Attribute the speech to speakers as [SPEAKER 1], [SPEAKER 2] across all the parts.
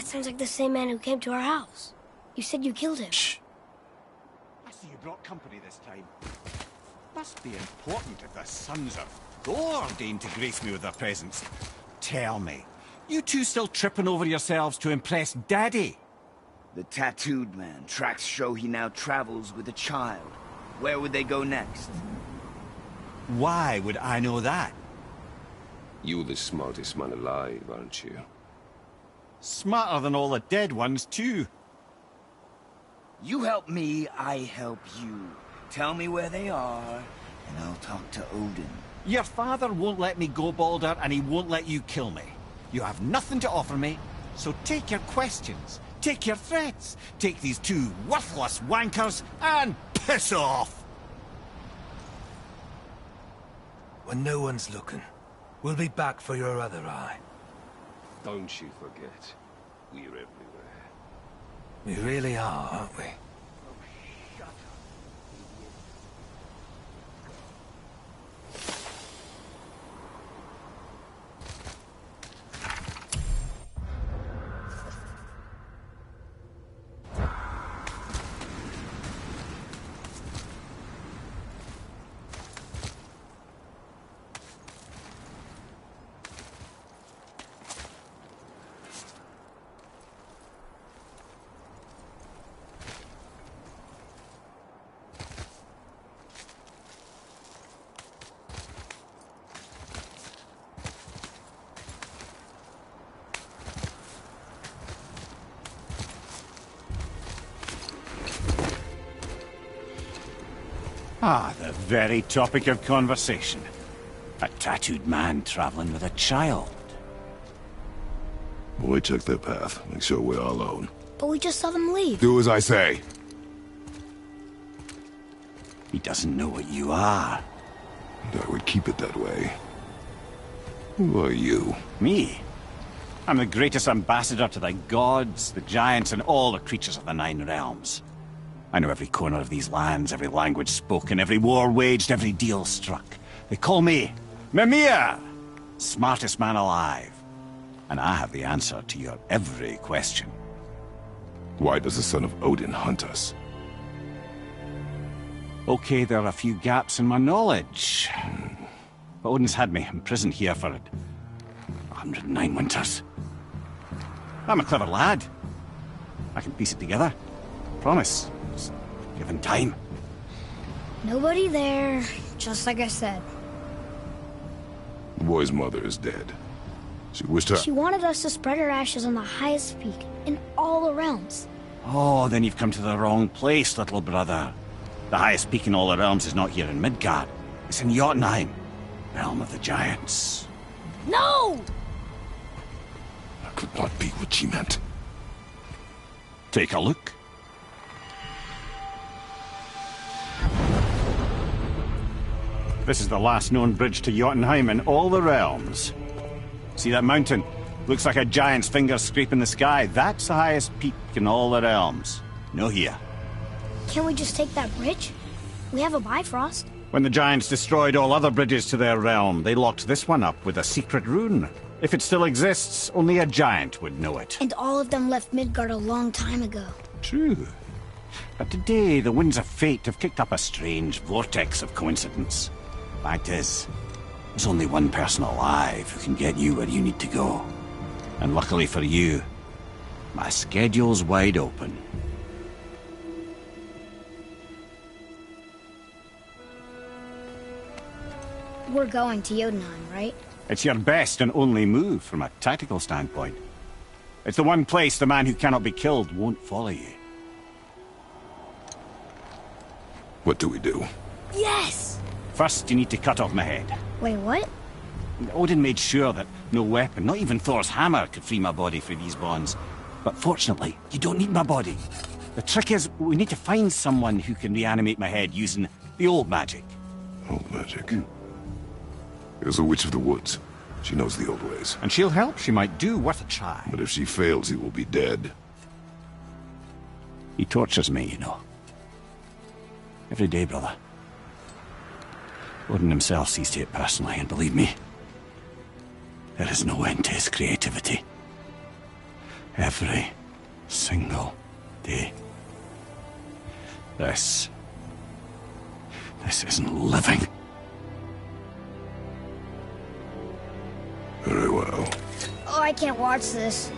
[SPEAKER 1] Sounds like the same man who came to our house. You said you killed him.
[SPEAKER 2] Shh. I see you brought company this time. Must be important if the sons of Thor deign to grace me with their presence. Tell me, you two still tripping over yourselves to impress Daddy?
[SPEAKER 3] The tattooed man. Tracks show he now travels with a child. Where would they go next?
[SPEAKER 2] Why would I know that?
[SPEAKER 4] You're the smartest man alive, aren't you?
[SPEAKER 2] Smarter than all the dead ones, too.
[SPEAKER 3] You help me, I help you. Tell me where they are, and I'll talk to Odin.
[SPEAKER 2] Your father won't let me go, Balder, and he won't let you kill me. You have nothing to offer me, so take your questions, take your threats, take these two worthless wankers, and piss off!
[SPEAKER 5] When no one's looking, we'll be back for your other eye.
[SPEAKER 4] Don't you forget, we're everywhere.
[SPEAKER 5] We really are, aren't we?
[SPEAKER 2] Ah, the very topic of conversation. A tattooed man traveling with a child.
[SPEAKER 6] We took their path. Make sure we're all alone.
[SPEAKER 1] But we just saw them leave.
[SPEAKER 6] Do as I say.
[SPEAKER 2] He doesn't know what you are.
[SPEAKER 6] And I would keep it that way. Who are you?
[SPEAKER 2] Me? I'm the greatest ambassador to the gods, the giants, and all the creatures of the Nine Realms. I know every corner of these lands, every language spoken, every war waged, every deal struck. They call me Mimir, smartest man alive. And I have the answer to your every question.
[SPEAKER 6] Why does the son of Odin hunt us?
[SPEAKER 2] Okay, there are a few gaps in my knowledge. But Odin's had me imprisoned here for 109 winters. I'm a clever lad. I can piece it together. Promise. Just given time.
[SPEAKER 1] Nobody there, just like I said.
[SPEAKER 6] The boy's mother is dead. She wished her...
[SPEAKER 1] She wanted us to spread her ashes on the highest peak in all the realms.
[SPEAKER 2] Oh, then you've come to the wrong place, little brother. The highest peak in all the realms is not here in Midgard. It's in Jotunheim, realm of the giants.
[SPEAKER 1] No!
[SPEAKER 6] That could not be what she meant.
[SPEAKER 2] Take a look. This is the last known bridge to Jotunheim in all the realms. See that mountain? Looks like a giant's finger scraping the sky. That's the highest peak in all the realms. No here.
[SPEAKER 1] Can't we just take that bridge? We have a Bifrost.
[SPEAKER 2] When the giants destroyed all other bridges to their realm, they locked this one up with a secret rune. If it still exists, only a giant would know it.
[SPEAKER 1] And all of them left Midgard a long time ago.
[SPEAKER 2] True. But today, the winds of fate have kicked up a strange vortex of coincidence. Fact is, there's only one person alive who can get you where you need to go. And luckily for you, my schedule's wide open.
[SPEAKER 1] We're going to Jotunheim, right?
[SPEAKER 2] It's your best and only move from a tactical standpoint. It's the one place the man who cannot be killed won't follow you.
[SPEAKER 6] What do we do?
[SPEAKER 1] Yes!
[SPEAKER 2] First, you need to cut off my head.
[SPEAKER 1] Wait, what?
[SPEAKER 2] Odin made sure that no weapon, not even Thor's hammer, could free my body from these bonds. But fortunately, you don't need my body. The trick is, we need to find someone who can reanimate my head using the old magic.
[SPEAKER 6] Old magic. There's a witch of the woods. She knows the old ways.
[SPEAKER 2] And she'll help. She might do worth a try.
[SPEAKER 6] But if she fails, he will be dead.
[SPEAKER 2] He tortures me, you know. Every day, brother. Odin himself sees to it personally, and believe me, there is no end to his creativity. Every single day. This isn't living.
[SPEAKER 6] Very well.
[SPEAKER 1] Oh, I can't watch this.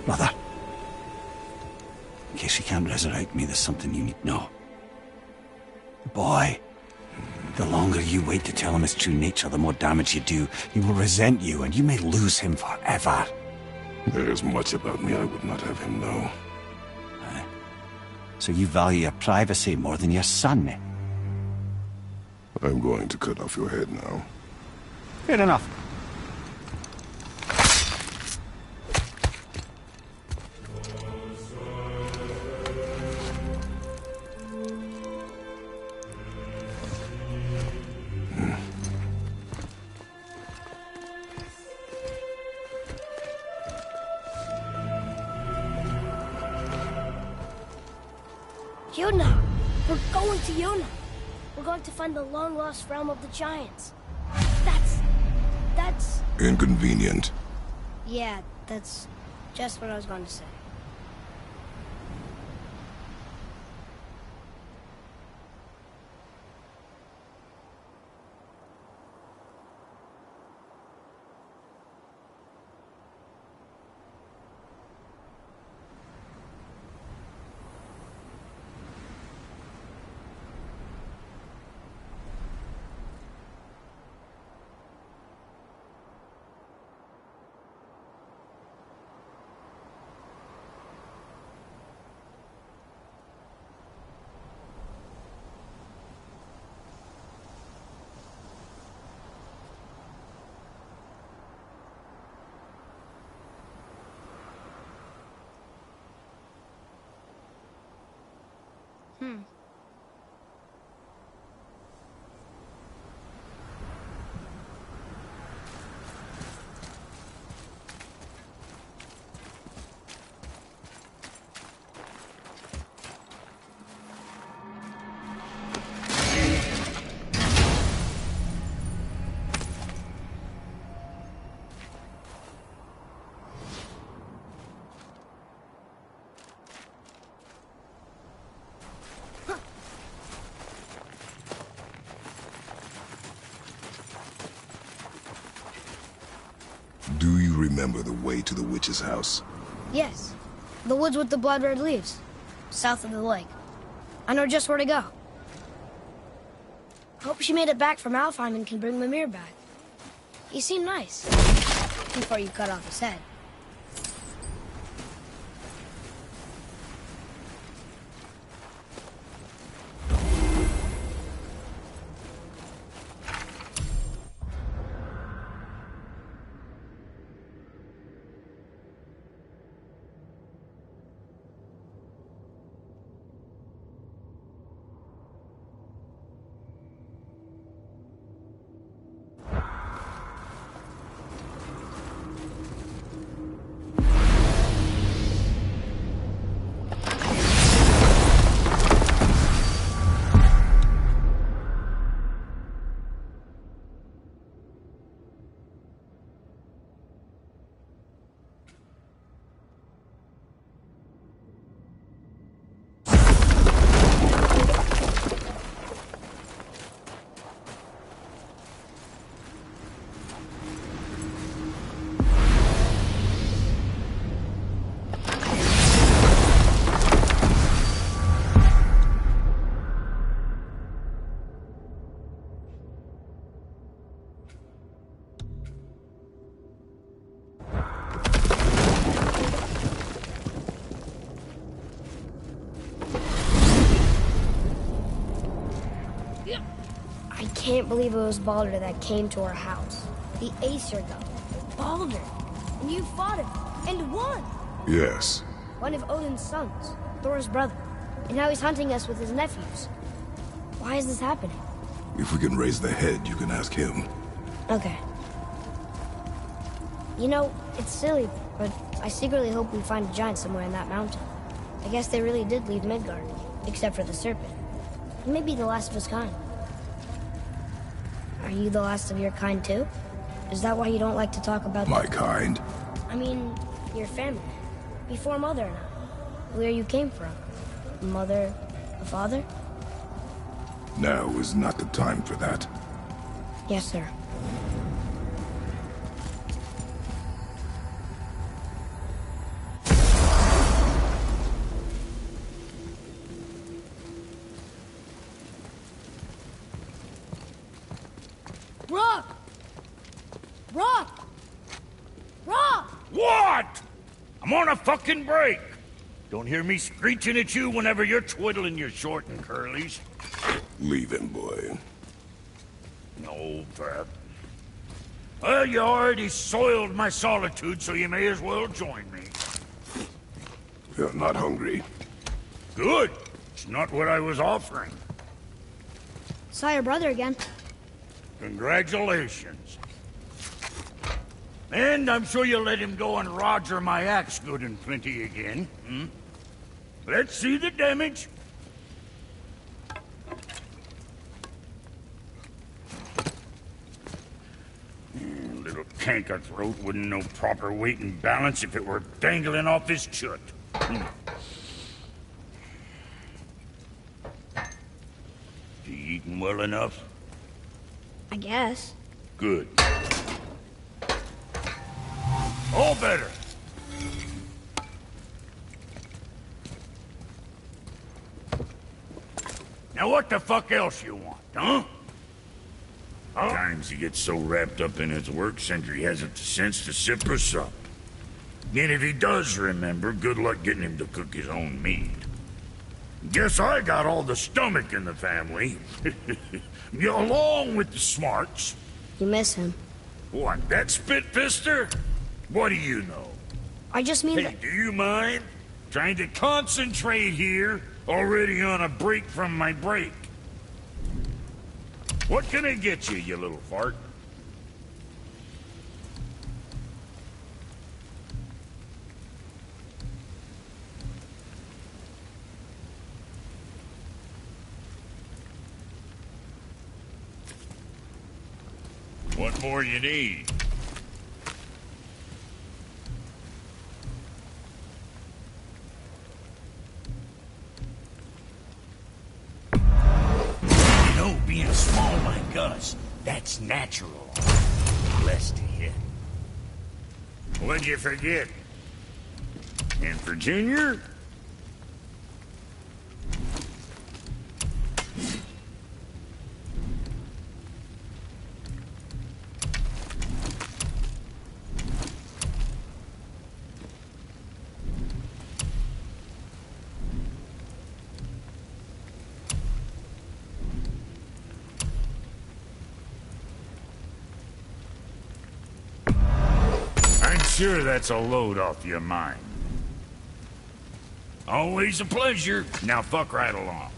[SPEAKER 2] Mother, in case you can't resurrect me, there's something you need to know. The boy, the longer you wait to tell him his true nature, the more damage you do. He will resent you, and you may lose him forever.
[SPEAKER 6] There's much about me I would not have him know.
[SPEAKER 2] So you value your privacy more than your son, eh?
[SPEAKER 6] I'm going to cut off your head now.
[SPEAKER 2] Fair enough.
[SPEAKER 1] Yuna! We're going to Yuna! We're going to find the long-lost realm of the Giants. That's...
[SPEAKER 6] Inconvenient.
[SPEAKER 1] Yeah, that's just what I was going to say.
[SPEAKER 6] Do you remember the way to the witch's house?
[SPEAKER 1] Yes. The woods with the blood-red leaves. South of the lake. I know just where to go. Hope she made it back from Alfheim and can bring Mimir back. He seemed nice. Before you cut off his head. I can't believe it was Baldur that came to our house. The Aesir god. Baldur! And you fought him, and won!
[SPEAKER 6] Yes.
[SPEAKER 1] One of Odin's sons, Thor's brother. And now he's hunting us with his nephews. Why is this happening?
[SPEAKER 6] If we can raise the head, you can ask him.
[SPEAKER 1] Okay. You know, it's silly, but I secretly hope we find a giant somewhere in that mountain. I guess they really did leave Midgard, except for the serpent. Maybe the last of his kind. Are you the last of your kind, too? Is that why you don't like to talk about...
[SPEAKER 6] My kind.
[SPEAKER 1] I mean, your family. Before Mother and I. Where you came from. Mother, a father?
[SPEAKER 6] Now is not the time for that.
[SPEAKER 1] Yes, sir. Rock! Rock! Rock!
[SPEAKER 7] What? I'm on a fucking break. Don't hear me screeching at you whenever you're twiddling your short and curlies.
[SPEAKER 6] Leave him, boy.
[SPEAKER 7] No, Pat. Well, you already soiled my solitude, so you may as well join me.
[SPEAKER 6] You're not hungry.
[SPEAKER 7] Good. It's not what I was offering.
[SPEAKER 1] Saw your brother again.
[SPEAKER 7] Congratulations. And I'm sure you'll let him go and roger my axe good and plenty again. Hmm? Let's see the damage. Little canker throat wouldn't know proper weight and balance if it were dangling off his chut. You eating well enough?
[SPEAKER 1] I guess.
[SPEAKER 7] Good. All better. Now what the fuck else you want, huh? Sometimes he gets so wrapped up in his work, Sentry hasn't the sense to sip or sup. And if he does remember, good luck getting him to cook his own meat. Guess I got all the stomach in the family. Along with the smarts.
[SPEAKER 1] You miss him.
[SPEAKER 7] What, that spit-fister? What do you know?
[SPEAKER 1] I just mean
[SPEAKER 7] Hey,
[SPEAKER 1] that...
[SPEAKER 7] do you mind? Trying to concentrate here, already on a break from my break. What can I get you, you little fart? What more you need? Being small like us, that's natural. Blessed to hit. What'd you forget? In Virginia? Sure, that's a load off your mind. Always a pleasure. Now fuck right along.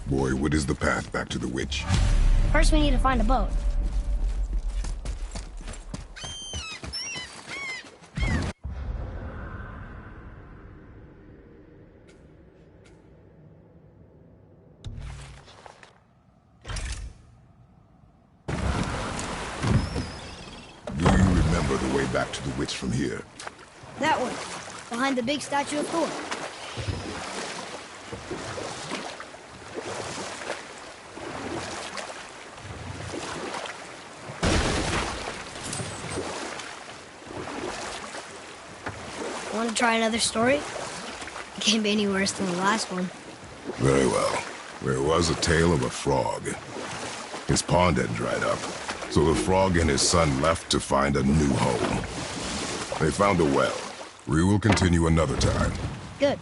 [SPEAKER 6] Boy, what is the path back to the witch?
[SPEAKER 1] First we need to find a boat.
[SPEAKER 6] Back to the witch from here.
[SPEAKER 1] That one, behind the big statue of Thor. Want to try another story? It can't be any worse than the last one.
[SPEAKER 6] Very well. There was a tale of a frog. His pond had dried up. So the frog and his son left to find a new home. They found a well. We will continue another time.
[SPEAKER 1] Good.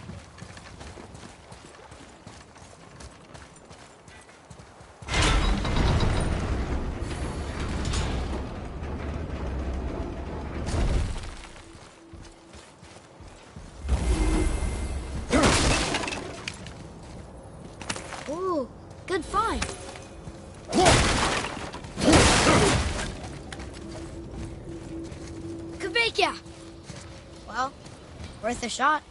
[SPEAKER 1] Ooh, good find. Yeah. Well, worth a shot.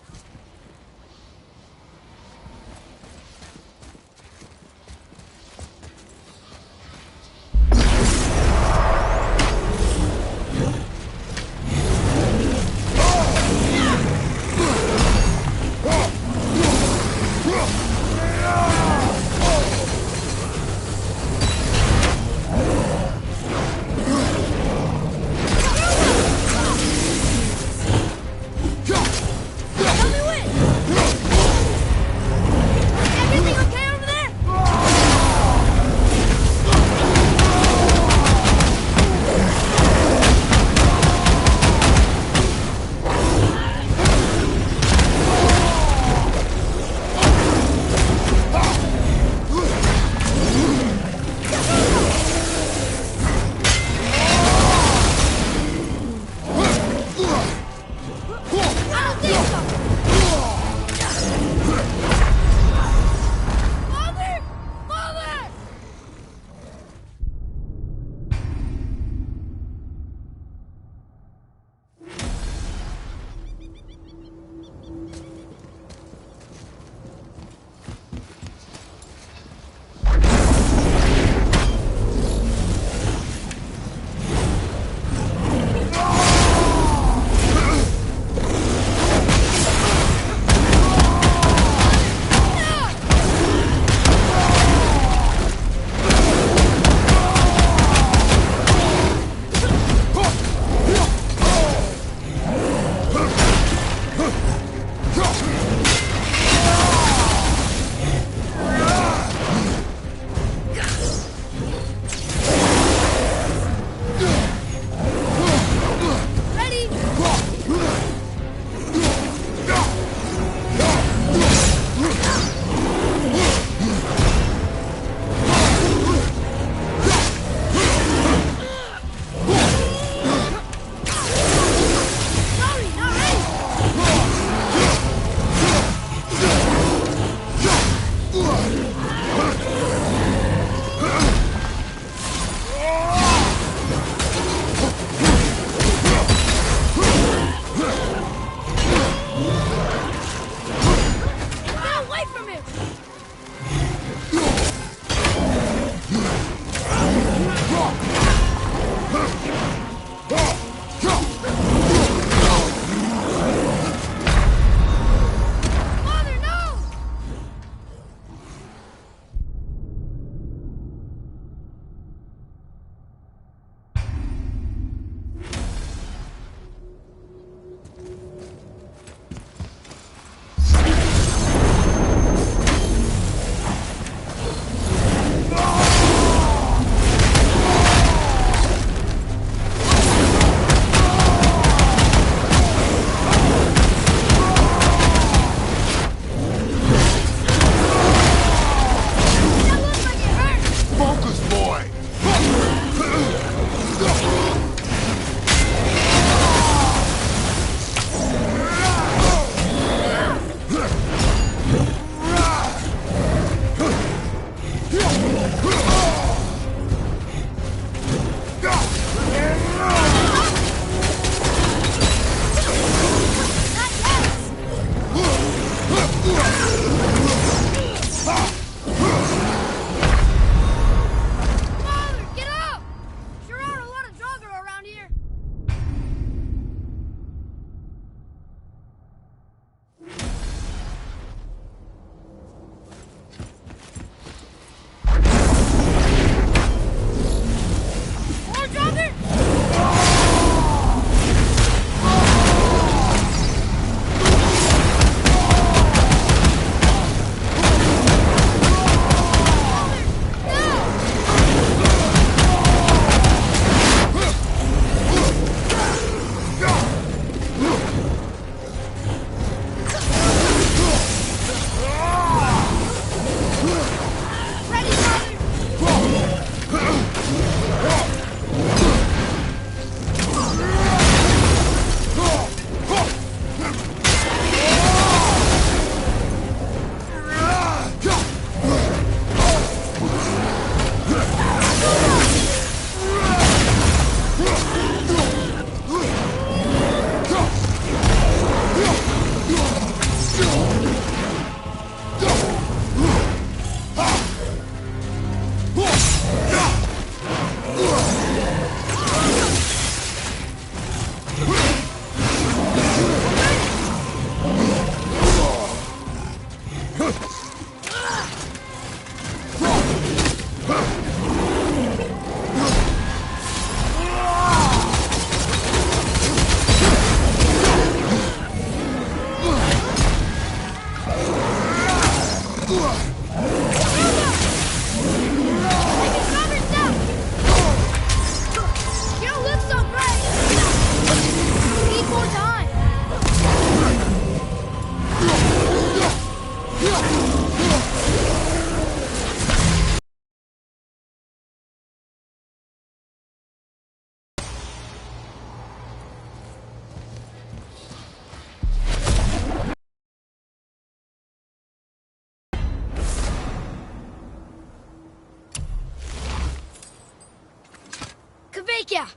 [SPEAKER 1] Kavekya!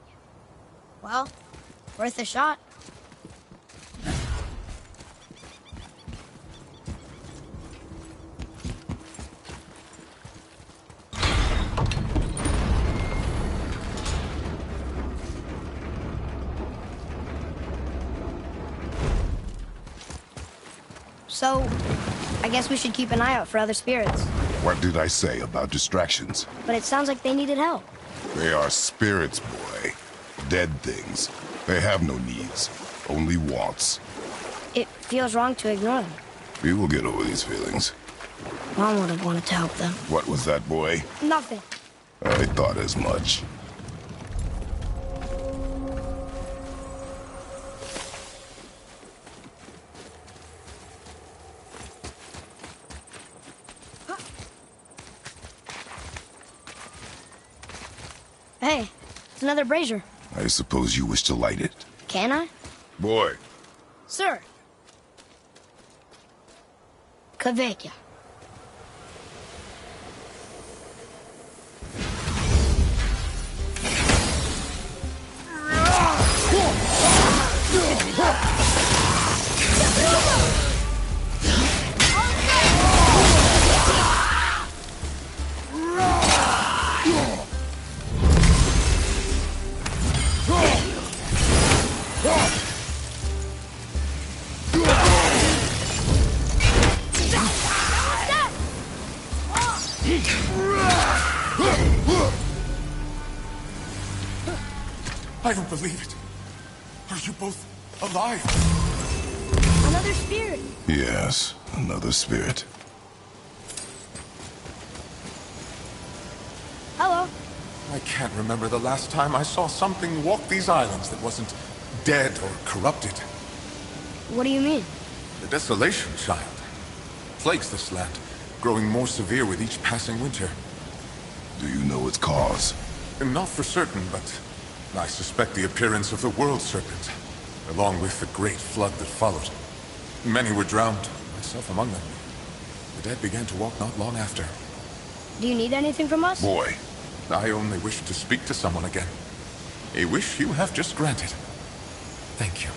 [SPEAKER 1] Well, worth a shot. So, I guess we should keep an eye out for other spirits.
[SPEAKER 6] What did I say about distractions?
[SPEAKER 1] But it sounds like they needed help.
[SPEAKER 6] They are spirits, boy. Dead things. They have no needs, only wants.
[SPEAKER 1] It feels wrong to ignore them.
[SPEAKER 6] We will get over these feelings.
[SPEAKER 1] Mom would have wanted to help them.
[SPEAKER 6] What was that, boy?
[SPEAKER 1] Nothing.
[SPEAKER 6] I thought as much.
[SPEAKER 1] Hey, it's another brazier.
[SPEAKER 6] I suppose you wish to light it.
[SPEAKER 1] Can I?
[SPEAKER 6] Boy,
[SPEAKER 1] Sir. Kavekya.
[SPEAKER 8] I don't believe it. Are you both alive?
[SPEAKER 1] Another spirit.
[SPEAKER 6] yes, another spirit.
[SPEAKER 1] Hello.
[SPEAKER 8] I can't remember the last time I saw something walk these islands that wasn't dead or corrupted.
[SPEAKER 1] What do you mean?
[SPEAKER 8] The desolation, child, plagues this land, growing more severe with each passing winter.
[SPEAKER 6] Do you know its cause?
[SPEAKER 8] Not for certain, but I suspect the appearance of the World Serpent, along with the great flood that followed. Many were drowned, myself among them. The dead began to walk not long after.
[SPEAKER 1] Do you need anything from us?
[SPEAKER 6] Boy,
[SPEAKER 8] I only wish to speak to someone again. A wish you have just granted. Thank you.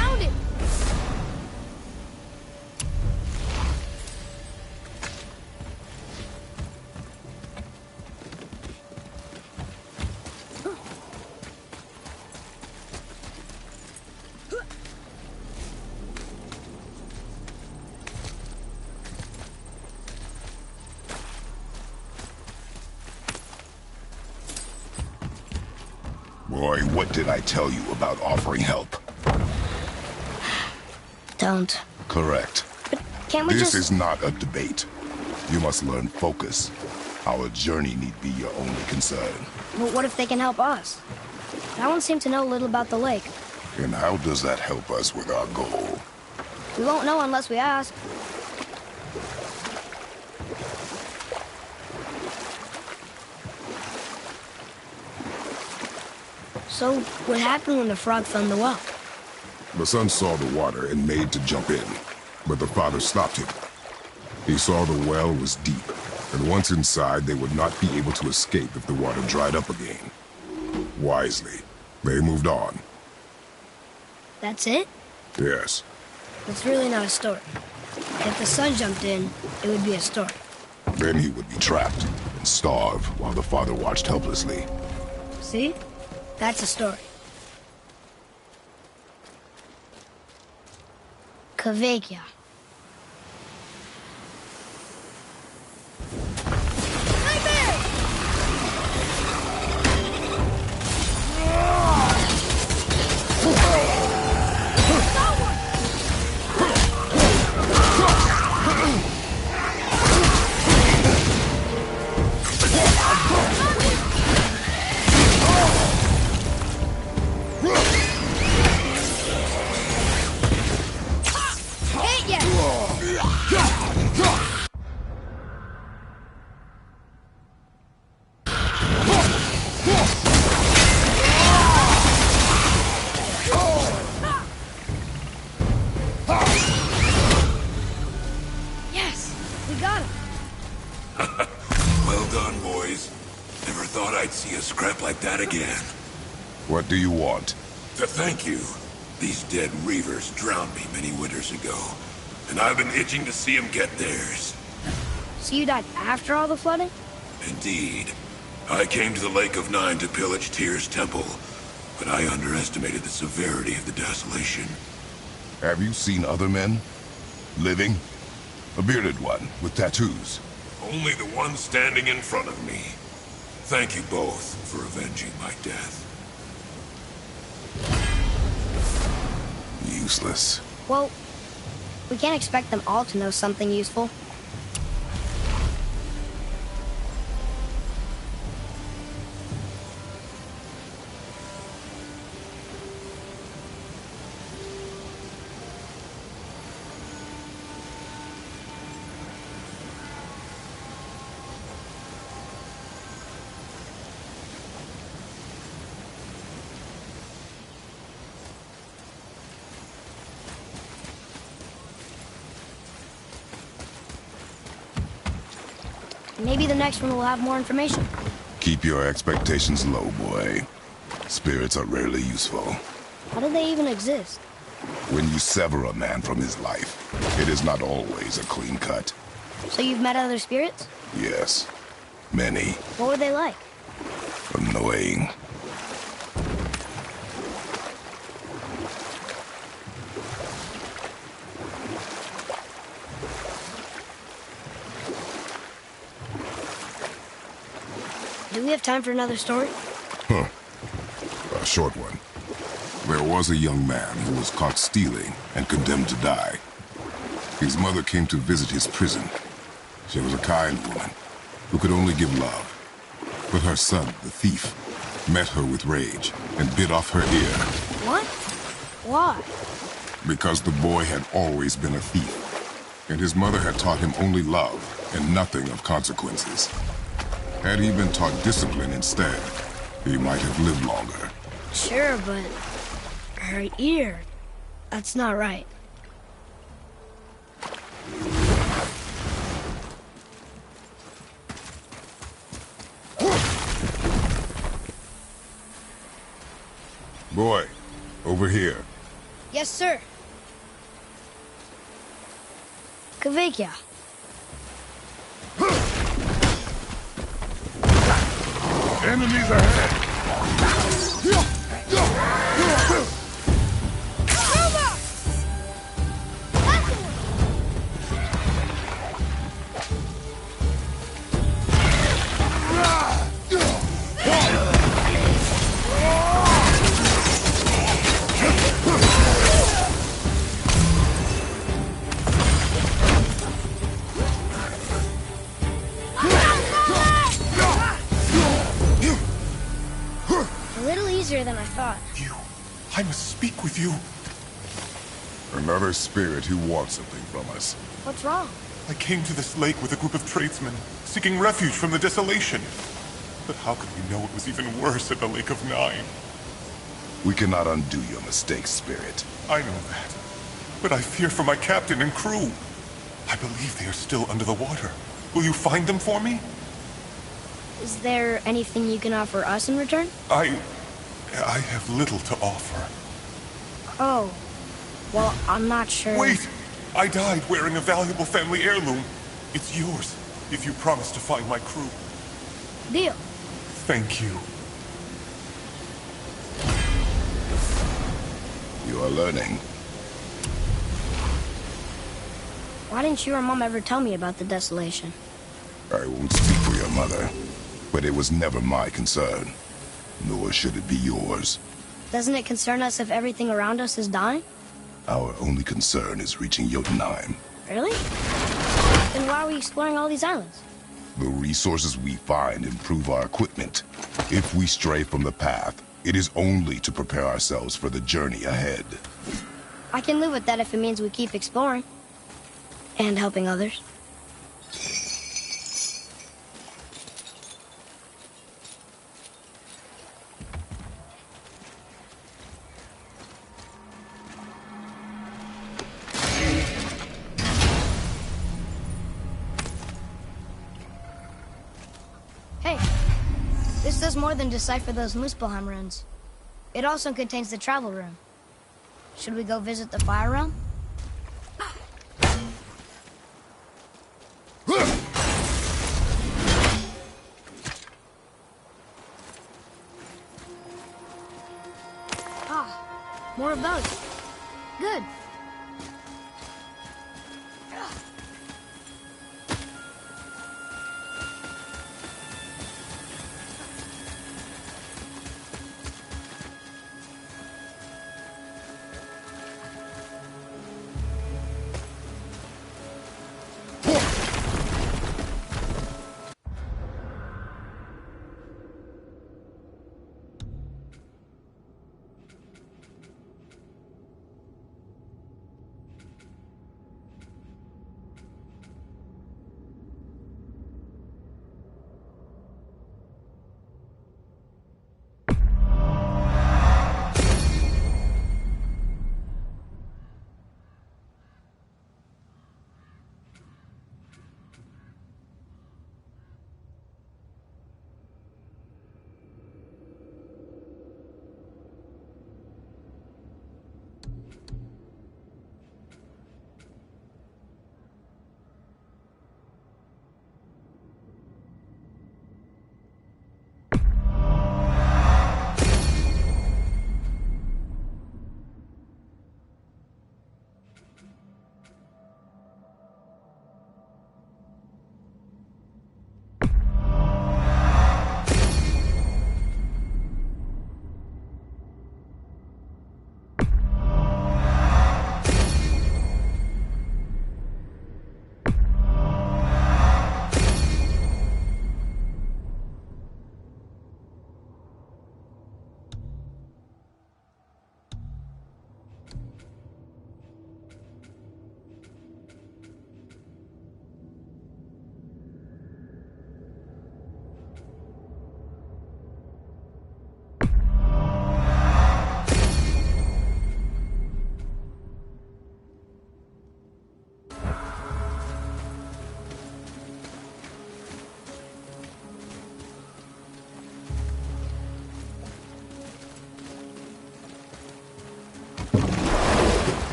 [SPEAKER 1] Found it.
[SPEAKER 6] boy, what did I tell you about offering help?
[SPEAKER 1] Don't.
[SPEAKER 6] Correct.
[SPEAKER 1] But can't we
[SPEAKER 6] This
[SPEAKER 1] just...
[SPEAKER 6] is not a debate. You must learn focus. Our journey need be your only concern.
[SPEAKER 1] But what if they can help us? That one seemed to know a little about the lake.
[SPEAKER 6] And how does that help us with our goal?
[SPEAKER 1] We won't know unless we ask. So, what happened when the frog found the well?
[SPEAKER 6] The son saw the water and made to jump in, but the father stopped him. He saw the well was deep, and once inside, they would not be able to escape if the water dried up again. Wisely, they moved on.
[SPEAKER 1] That's it?
[SPEAKER 6] Yes.
[SPEAKER 1] It's really not a story. If the son jumped in, it would be a story.
[SPEAKER 6] Then he would be trapped and starve while the father watched helplessly.
[SPEAKER 1] See? That's a story. Kavekya.
[SPEAKER 6] like that again. What do you want?
[SPEAKER 9] To thank you. These dead Reavers drowned me many winters ago, and I've been itching to see them get theirs.
[SPEAKER 1] So you died after all the flooding?
[SPEAKER 9] Indeed. I came to the Lake of Nine to pillage Tyr's temple, but I underestimated the severity of the desolation.
[SPEAKER 6] Have you seen other men? Living? A bearded one with tattoos?
[SPEAKER 9] Only the one standing in front of me. Thank you both for avenging my death.
[SPEAKER 6] Useless.
[SPEAKER 1] Well, we can't expect them all to know something useful. Maybe the next one will have more information.
[SPEAKER 6] Keep your expectations low, boy. Spirits are rarely useful.
[SPEAKER 1] How do they even exist?
[SPEAKER 6] When you sever a man from his life, it is not always a clean cut.
[SPEAKER 1] So you've met other spirits?
[SPEAKER 6] Yes. Many.
[SPEAKER 1] What were they like?
[SPEAKER 6] Annoying.
[SPEAKER 1] Do we have time for another story?
[SPEAKER 6] A short one. There was a young man who was caught stealing and condemned to die. His mother came to visit his prison. She was a kind woman who could only give love. But her son, the thief, met her with rage and bit off her ear.
[SPEAKER 1] What? Why?
[SPEAKER 6] Because the boy had always been a thief, and his mother had taught him only love and nothing of consequences. Had he been taught discipline instead, he might have lived longer.
[SPEAKER 1] Sure, but her ear, that's not right.
[SPEAKER 6] Boy, over here.
[SPEAKER 1] Yes, sir. Kavekya.
[SPEAKER 6] Enemies ahead!
[SPEAKER 1] A little easier than I thought.
[SPEAKER 8] You. I must speak with you.
[SPEAKER 6] Another spirit who wants something from us.
[SPEAKER 1] What's wrong?
[SPEAKER 8] I came to this lake with a group of tradesmen, seeking refuge from the desolation. But how could we know it was even worse at the Lake of Nine?
[SPEAKER 6] We cannot undo your mistakes, Spirit.
[SPEAKER 8] I know that. But I fear for my captain and crew. I believe they are still under the water. Will you find them for me?
[SPEAKER 1] Is there anything you can offer us in return?
[SPEAKER 8] I have little to offer.
[SPEAKER 1] Oh. Well, I'm not sure.
[SPEAKER 8] Wait! I died wearing a valuable family heirloom. It's yours, if you promise to find my crew.
[SPEAKER 1] Deal.
[SPEAKER 8] Thank you.
[SPEAKER 6] You are learning.
[SPEAKER 1] Why didn't you or Mom ever tell me about the desolation?
[SPEAKER 6] I won't speak for your mother, but it was never my concern. Nor should it be yours.
[SPEAKER 1] Doesn't it concern us if everything around us is dying?
[SPEAKER 6] Our only concern is reaching Jotunheim.
[SPEAKER 1] Really? Then why are we exploring all these islands?
[SPEAKER 6] The resources we find improve our equipment. If we stray from the path, it is only to prepare ourselves for the journey ahead.
[SPEAKER 1] I can live with that if it means we keep exploring. And helping others. does more than decipher those Muspelheim runes. It also contains the travel room. Should we go visit the Fire Realm? Ah, more of those. Good.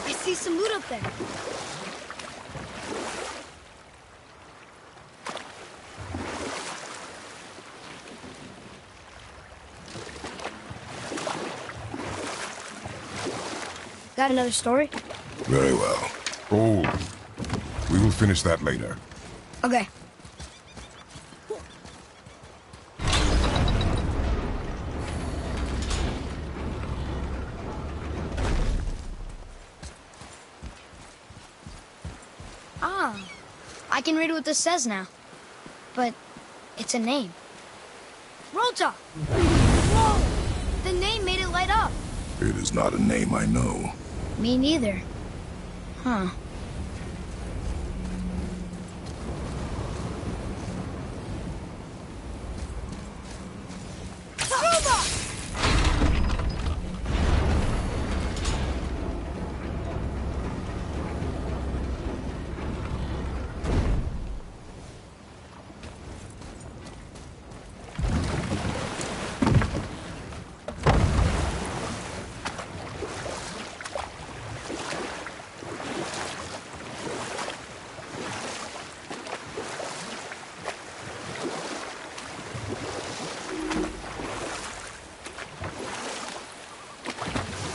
[SPEAKER 1] I see some loot up there. Got another story?
[SPEAKER 6] Very well. Gold. We will finish that later.
[SPEAKER 1] Okay. Ah, I can read what this says now. But it's a name. Rota! Whoa! The name made it light up.
[SPEAKER 6] It is not a name I know.
[SPEAKER 1] Me neither. Huh.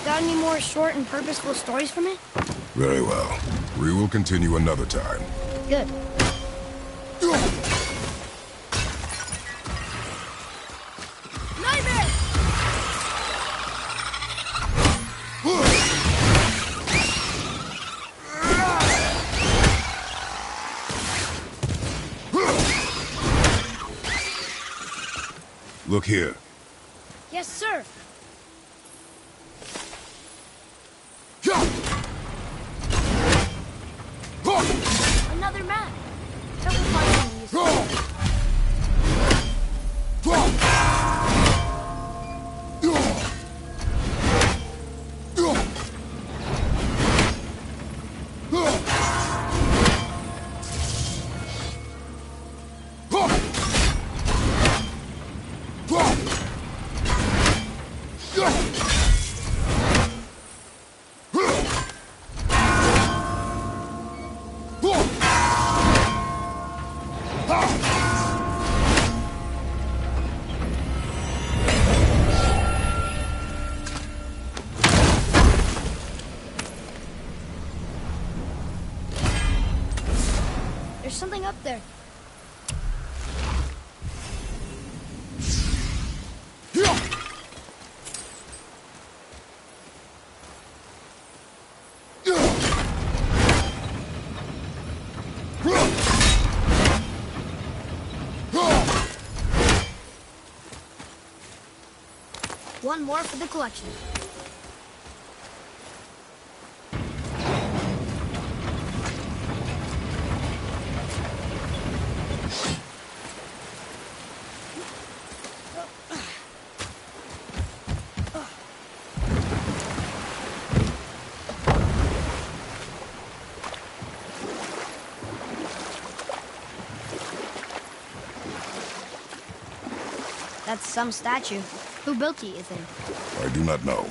[SPEAKER 1] Got any more short and purposeful stories for me?
[SPEAKER 6] Very well. We will continue another time.
[SPEAKER 1] Good. Nightmare!
[SPEAKER 6] Look here.
[SPEAKER 1] Yes, sir. Another map. That will find me useful. up there. One more for the collection. That's some statue. Who built it, you think?
[SPEAKER 6] I do not know.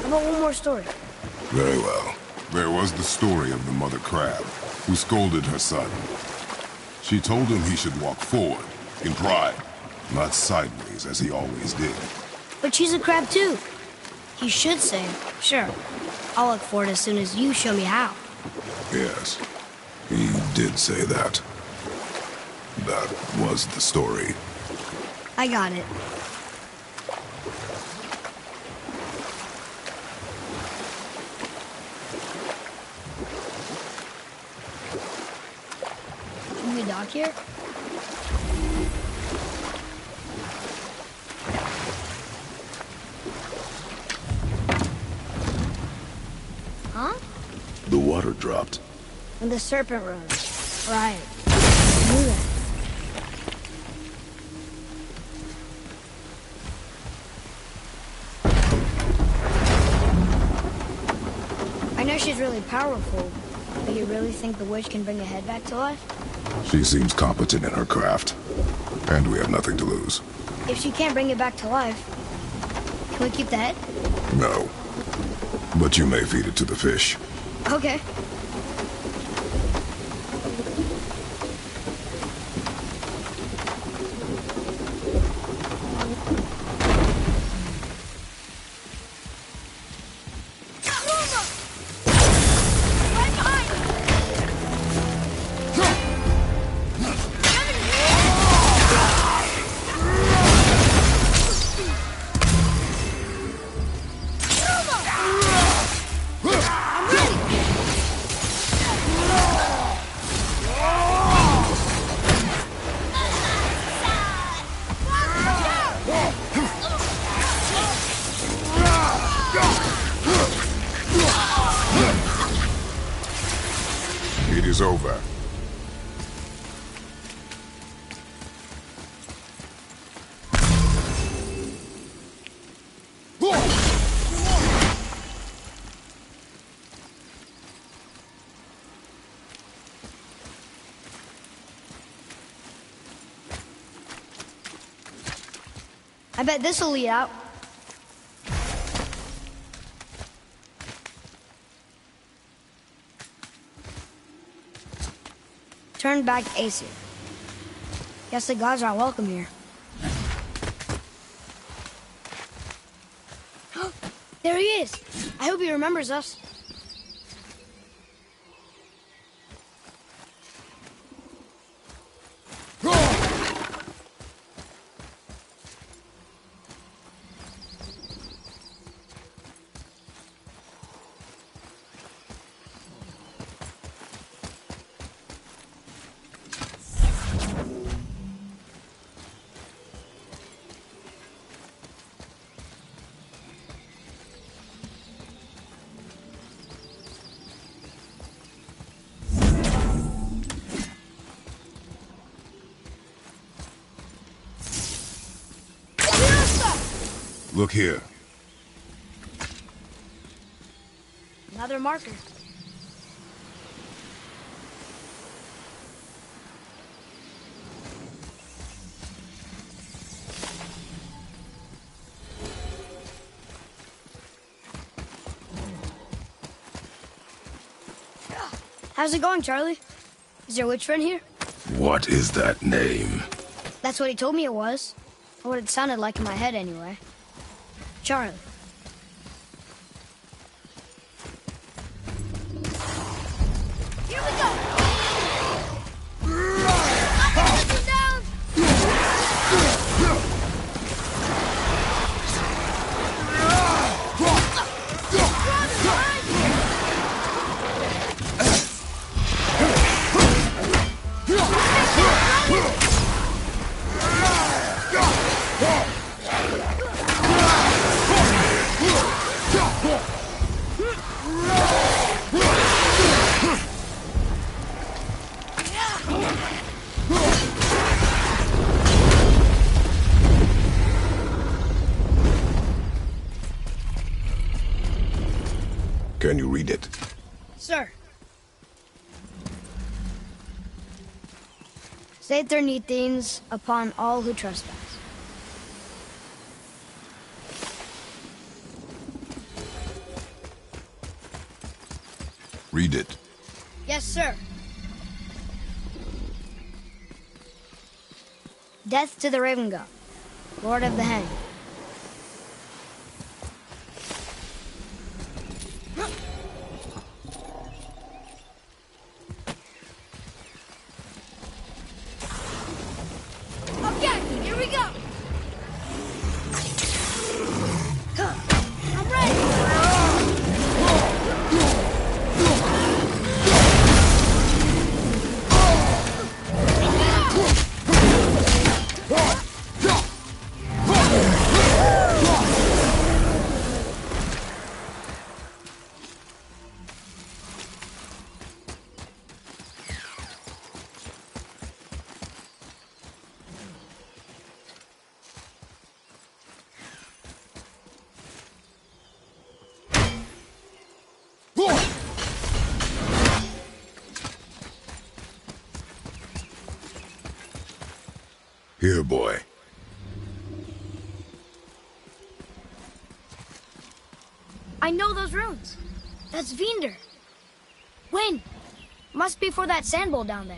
[SPEAKER 1] How about one more story?
[SPEAKER 6] Very well. There was the story of the mother crab, who scolded her son. She told him he should walk forward, in pride, not sideways as he always did.
[SPEAKER 1] But she's a crab too. He should say, sure, I'll look for it as soon as you show me how.
[SPEAKER 6] Yes, he did say that. That was the story.
[SPEAKER 1] I got it. Can we dock here? Huh?
[SPEAKER 6] The water dropped.
[SPEAKER 1] And the serpent rose. Right. I knew that. I know she's really powerful, but you really think the witch can bring a head back to life?
[SPEAKER 6] She seems competent in her craft, and we have nothing to lose.
[SPEAKER 1] If she can't bring it back to life, can we keep the head?
[SPEAKER 6] No. But you may feed it to the fish.
[SPEAKER 1] Okay.
[SPEAKER 6] It is over.
[SPEAKER 1] I bet this'll lead out. Turn back Aesir. Guess the gods are welcome here. There he is! I hope he remembers us.
[SPEAKER 6] Look here.
[SPEAKER 1] Another marker. How's it going, Charlie? Is your witch friend here?
[SPEAKER 6] What is that name?
[SPEAKER 1] That's what he told me it was. Or what it sounded like in my head, anyway. Charlie. Here we go! Down!
[SPEAKER 6] Can you read it?
[SPEAKER 1] Sir. Saith their neat things upon all who trespass.
[SPEAKER 6] Read it.
[SPEAKER 1] Yes, sir. Death to the Raven God, Lord of the Hang. Okay, here we go. I'm ready.
[SPEAKER 6] Here, boy.
[SPEAKER 1] I know those runes. That's Vinder. Wind. Must be for that sand bowl down there.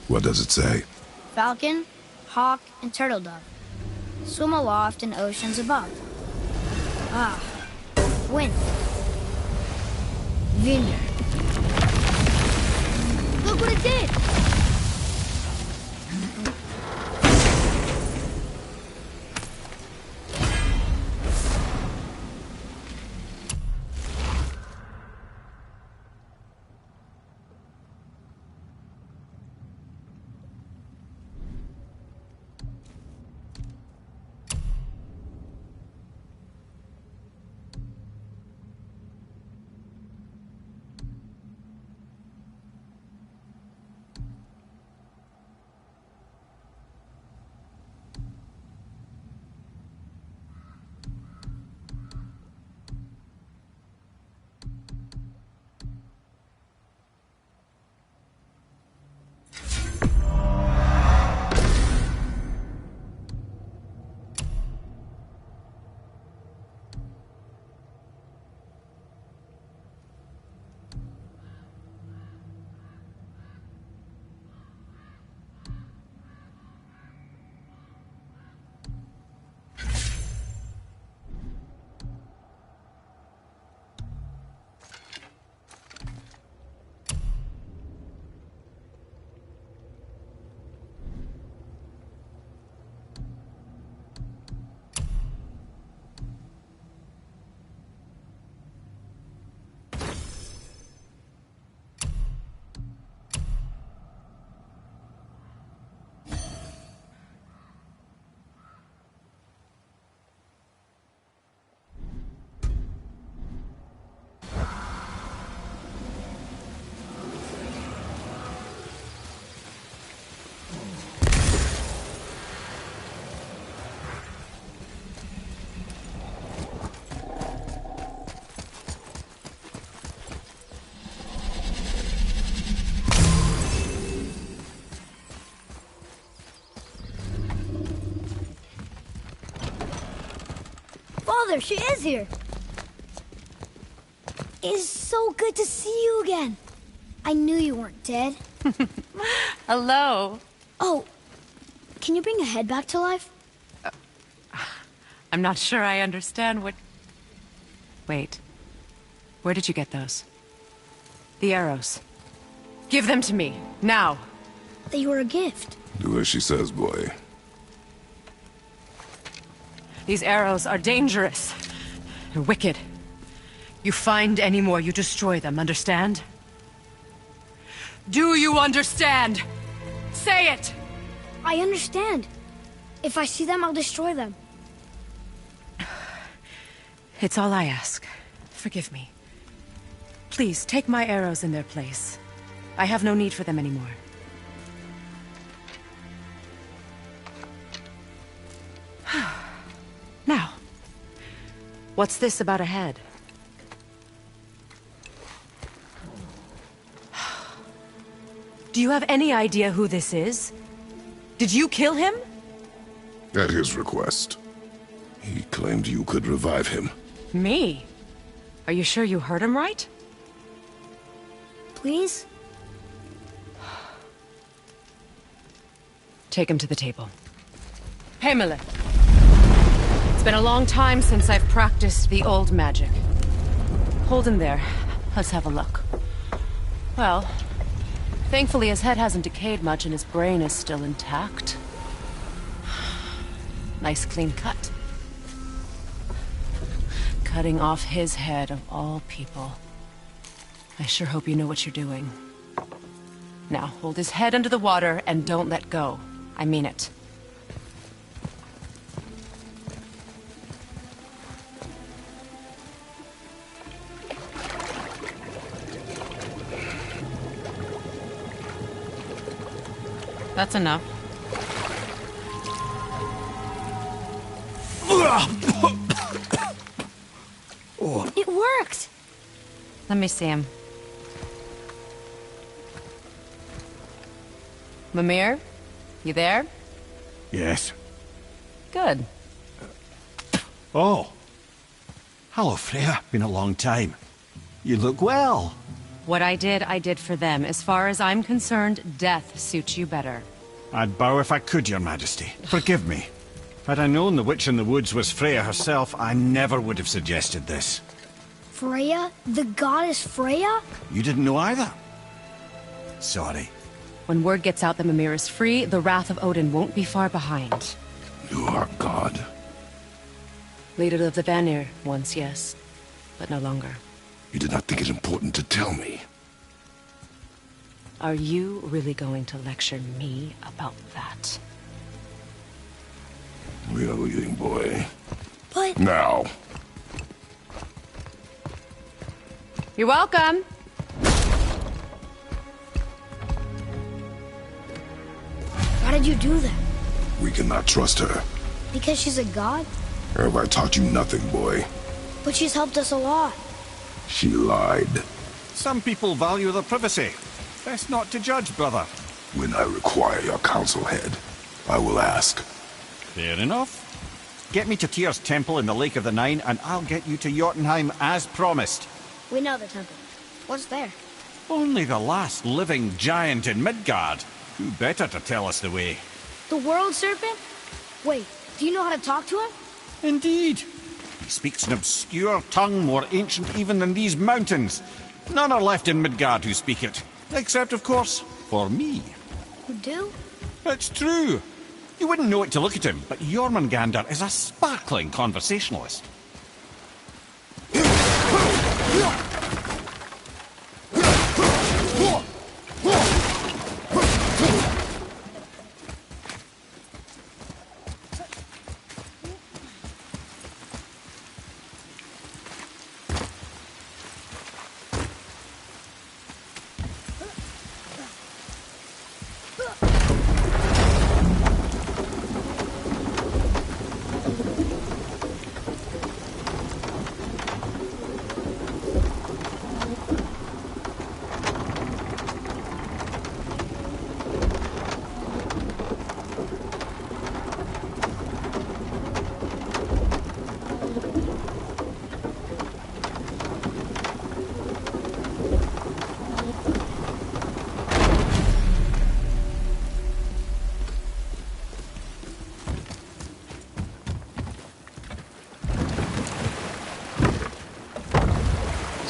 [SPEAKER 6] What does it say?
[SPEAKER 1] Falcon, hawk, and turtle dove swim aloft in oceans above. Ah, wind. Vinder. Look what it did! Mother, she is here. It's so good to see you again. I knew you weren't dead.
[SPEAKER 10] Hello.
[SPEAKER 1] Oh, can you bring a head back to life?
[SPEAKER 10] I'm not sure I understand what... Wait. Where did you get those? The arrows. Give them to me, now.
[SPEAKER 1] They were a gift.
[SPEAKER 6] Do as she says, boy.
[SPEAKER 10] These arrows are dangerous. They're wicked. You find any more, you destroy them, understand? Do you understand? Say it!
[SPEAKER 1] I understand. If I see them, I'll destroy them.
[SPEAKER 10] It's all I ask. Forgive me. Please, take my arrows in their place. I have no need for them anymore. Now, what's this about a head? Do you have any idea who this is? Did you kill him?
[SPEAKER 6] At his request. He claimed you could revive him.
[SPEAKER 10] Me? Are you sure you heard him right?
[SPEAKER 1] Please?
[SPEAKER 10] Take him to the table. Hamlet. It's been a long time since I've practiced the old magic. Hold him there. Let's have a look. Well, thankfully his head hasn't decayed much and his brain is still intact. Nice clean cut. Cutting off his head of all people. I sure hope you know what you're doing. Now, hold his head under the water and don't let go. I mean it. That's enough.
[SPEAKER 1] It worked!
[SPEAKER 10] Let me see him. Mimir? You there?
[SPEAKER 2] Yes.
[SPEAKER 10] Good.
[SPEAKER 2] Oh. Hello, Freya. Been a long time. You look well.
[SPEAKER 10] What I did for them. As far as I'm concerned, death suits you better.
[SPEAKER 2] I'd bow if I could, Your Majesty. Forgive me. Had I known the witch in the woods was Freya herself, I never would have suggested this.
[SPEAKER 1] Freya? The goddess Freya?
[SPEAKER 2] You didn't know either? Sorry.
[SPEAKER 10] When word gets out that Mimir is free, the wrath of Odin won't be far behind.
[SPEAKER 6] You are God.
[SPEAKER 10] Leader of the Vanir, once, yes. But no longer.
[SPEAKER 6] You did not think it important to tell me.
[SPEAKER 10] Are you really going to lecture me about that?
[SPEAKER 6] We are leaving, boy.
[SPEAKER 1] But...
[SPEAKER 6] Now.
[SPEAKER 10] You're welcome.
[SPEAKER 1] Why did you do that?
[SPEAKER 6] We cannot trust her.
[SPEAKER 1] Because she's a god?
[SPEAKER 6] Have I taught you nothing, boy?
[SPEAKER 1] But she's helped us a lot.
[SPEAKER 6] She lied.
[SPEAKER 2] Some people value their privacy. Best not to judge, brother.
[SPEAKER 6] When I require your council head, I will ask.
[SPEAKER 2] Fair enough. Get me to Tyr's temple in the Lake of the Nine, and I'll get you to Jotunheim as promised.
[SPEAKER 1] We know the temple. What's there?
[SPEAKER 2] Only the last living giant in Midgard. Who better to tell us the way?
[SPEAKER 1] The world serpent? Wait, do you know how to talk to him?
[SPEAKER 2] Indeed. He speaks an obscure tongue more ancient even than these mountains. None are left in Midgard who speak it. Except, of course, for me.
[SPEAKER 1] You do?
[SPEAKER 2] It's true. You wouldn't know it to look at him, but Jormungandr is a sparkling conversationalist.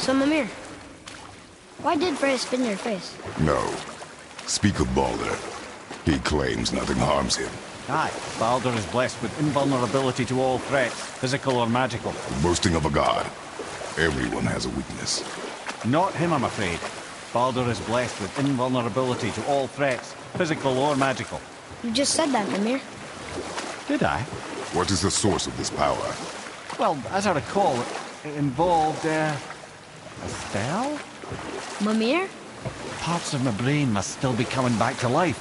[SPEAKER 1] So, Mimir, why did Freya spit in your face?
[SPEAKER 6] No. Speak of Baldur. He claims nothing harms him.
[SPEAKER 2] Aye, Baldur is blessed with invulnerability to all threats, physical or magical.
[SPEAKER 6] Boasting of a god. Everyone has a weakness.
[SPEAKER 2] Not him, I'm afraid. Baldur is blessed with invulnerability to all threats, physical or magical.
[SPEAKER 1] You just said that, Mimir.
[SPEAKER 2] Did I?
[SPEAKER 6] What is the source of this power?
[SPEAKER 2] Well, as I recall, it involved, a spell?
[SPEAKER 1] Mimir?
[SPEAKER 2] Parts of my brain must still be coming back to life.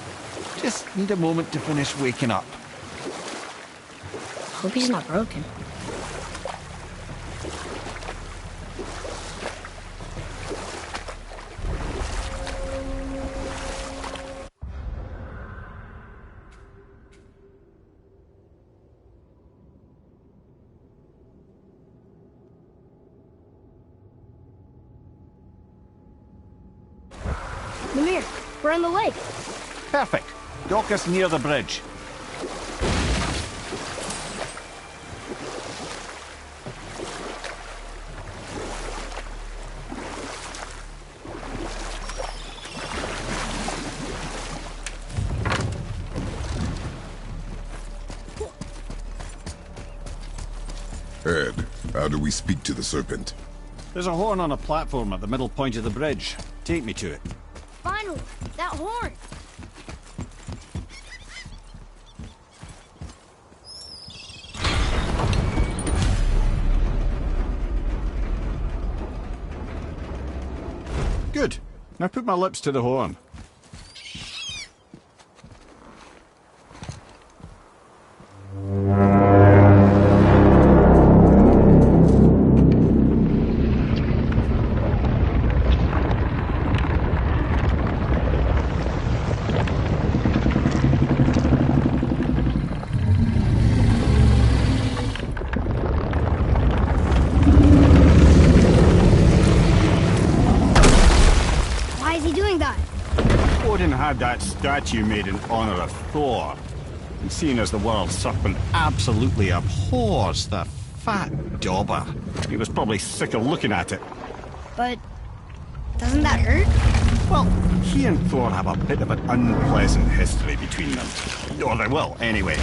[SPEAKER 2] Just need a moment to finish waking up.
[SPEAKER 1] Hope he's not broken. Mimir, we're on the lake.
[SPEAKER 2] Perfect. Dock us near the bridge.
[SPEAKER 6] Ed, how do we speak to the serpent?
[SPEAKER 2] There's a horn on a platform at the middle point of the bridge. Take me to it.
[SPEAKER 1] Finally, that horn.
[SPEAKER 2] Good. Now put my lips to the horn. Had that statue made in honor of Thor. And seeing as the world serpent absolutely abhors the fat dauber, he was probably sick of looking at it.
[SPEAKER 1] But doesn't that hurt?
[SPEAKER 2] Well, he and Thor have a bit of an unpleasant history between them. Or they will, anyway.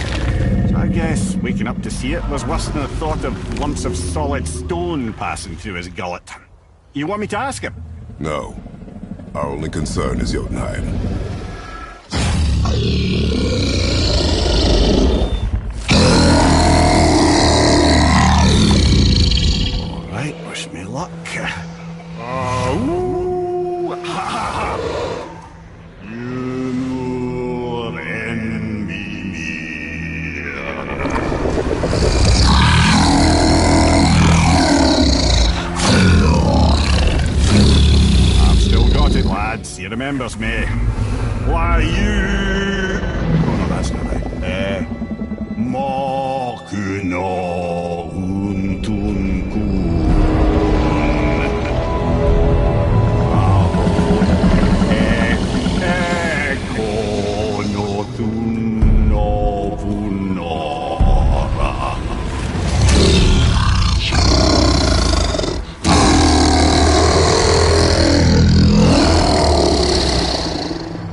[SPEAKER 2] So I guess waking up to see it was worse than the thought of lumps of solid stone passing through his gullet. You want me to ask him?
[SPEAKER 6] No. Our only concern is Jotunheim.
[SPEAKER 2] All right, wish me luck. I've still got it, lads. He remembers me. Why you? Oh no, that's not right. Mokuno Huntunkun. Eko no Tunno Vunora.